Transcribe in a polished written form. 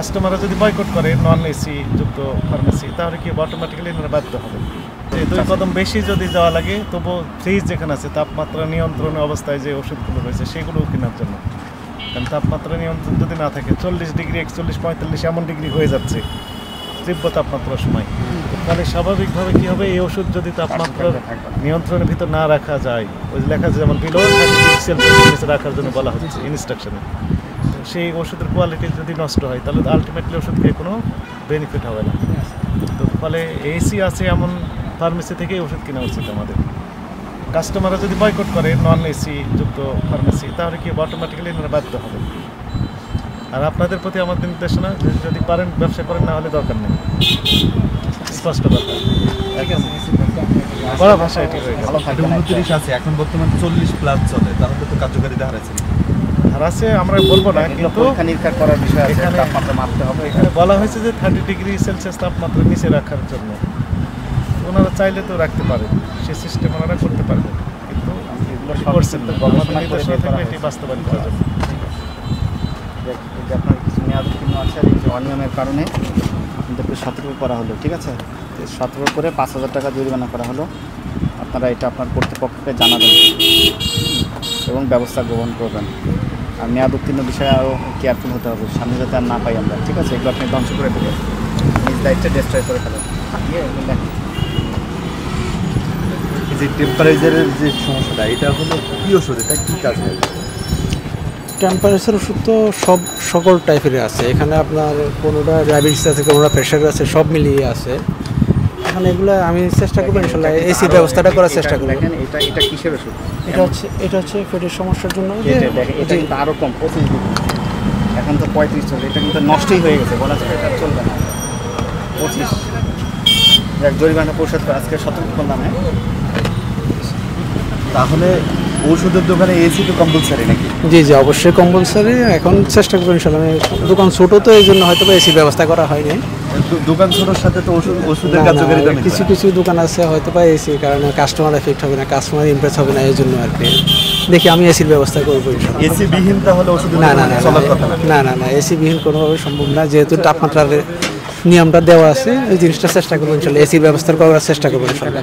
কাস্টমাররা যদি বয়কট করে নন এসি যুক্ত ফার্মেসি তাহলে কি অটোমেটিক্যালি বাধ্য হবে। দুই কদম বেশি যদি যাওয়া লাগে তবুও ফ্রিজ যেখানে আছে তাপমাত্রা নিয়ন্ত্রণ অবস্থায় যে ওষুধগুলো রয়েছে সেগুলোও কেনার জন্য, কারণ তাপমাত্রা নিয়ন্ত্রণ যদি না থাকে 40 ডিগ্রি 41 45 এমন ডিগ্রি হয়ে যাচ্ছে তীব্র তাপমাত্রার সময়, তাহলে স্বাভাবিকভাবে কী হবে, এই ওষুধ যদি তাপমাত্রার নিয়ন্ত্রণের ভিতর না রাখা যায়, ওই লেখা আছে যেমন বিলো 30 সেলসিয়াস রাখার জন্য বলা হচ্ছে ইনস্ট্রাকশনে, সেই ওষুধের কোয়ালিটি যদি নষ্ট হয় তাহলে আলটিমেটলি ওষুধ খেয়ে কোনো বেনিফিট হবে না। তো ফলে এসি আছে এমন ফার্মেসি থেকেই ওষুধ কেনা উচিত আমাদের। কাস্টমাররা যদি বয়কট করে নন এসি যুক্ত ফার্মেসি তাহলে কি অটোমেটিক্যালি বাধ্য হবে। আর আপনাদের প্রতি আমাদের নির্দেশনা, যদি পারেন ব্যবসা করেন, না হলে দরকার নেই, স্পষ্ট কথা। বড় ভাষা এটি হয়ে গেল। 29 আছে, এখন বর্তমান 40+ চলে, তাহলে তো কার্যকারিতা হারাচ্ছে। হারাচ্ছে আমরা বলবো না, কিন্তু পরীক্ষা করার বিষয় আছে, তাপমাত্রা মাপতে হবে। এখানে বলা হয়েছে যে 30 ডিগ্রি সেলসিয়াস তাপমাত্রা নিচে রাখার জন্য ওনারা চাইলে তো রাখতে পারেন, সে সিস্টেম ওনারা করতে পারবেন, কিন্তু এগুলো করছেন না। আমাদের নির্দেশনা থাকবে এটি বাস্তবায়ন করার জন্য। আপনার কিছু মেয়াদ উত্তীর্ণ আছে, আর এই যে অনিয়মের কারণে আপনাদেরকে সতর্ক করা হলো, ঠিক আছে? সতর্ক করে 5,000 টাকা জরিমানা করা হলো। আপনারা এটা আপনার কর্তৃপক্ষকে জানাবেন এবং ব্যবস্থা গ্রহণ করবেন। আর মেয়াদ উত্তীর্ণ বিষয়ে আরও কেয়ারফুল হতে হবে, সামনে যাতে আর না পাই আমরা, ঠিক আছে? এগুলো আপনি ধ্বংস করে দেবেন, নিজ দায়িত্বে ডিস্ট্রয় করে ফেলেন। এই যে টেম্পারেচারের যে সমস্যাটা, এটা হলো কী ওষুধ, এটা কী কাজ হয়? টেম্পারেচার ওষুধ তো সকল টাইপের আছে এখানে, আপনার কোনোটা ডায়াবেটিস আছে, কোনোটা প্রেশার আছে, সব মিলিয়ে আছে এখানে। এগুলো আমি চেষ্টা করবো ইনশাল্লাহ এসি ব্যবস্থাটা করার চেষ্টা করবো। এটা কিসের ওষুধ? এটা হচ্ছে পেটের সমস্যার জন্য। এটা কিন্তু আরও কম, 25 ডিগ্রি, এখন তো 35 চলছে। এটা কিন্তু নষ্টই হয়ে গেছে, বলা যায় এটা চলবে না। 25 জরিমানা পরিশোধ করে আজকে সতর্ক করলাম। তাহলে ওষুধের দোকানে এসি তো কম্পালসারি নাকি? জি জি, অবশ্যই কম্পালসারি। এখন চেষ্টা করবো ইনশাল্লাহ। দোকান ছোটো তো এই জন্য হয়তো এসি ব্যবস্থা করা হয়নি। দোকান ছোটোর সাথে তো ওষুধের কার্যকারিতা কিছু কিছু দোকান আছে হয়তো বা এসির কারণে কাস্টমার এফেক্ট হবে না, কাস্টমার ইমপ্রেস হবে না, এই জন্য আর কি। দেখি আমি এসির ব্যবস্থা করবো ইনশাল্লাহ। এসি বিহীন তাহলে ওষুধ না না না চলার কথা না না না, এসি বিহীন কোনোভাবে সম্ভব না, যেহেতু তাপমাত্রার নিয়মটা দেওয়া আছে। এই জিনিসটা চেষ্টা করবো ইনশাল্লাহ, এসির ব্যবস্থা করার চেষ্টা করবো ইনশাল্লাহ।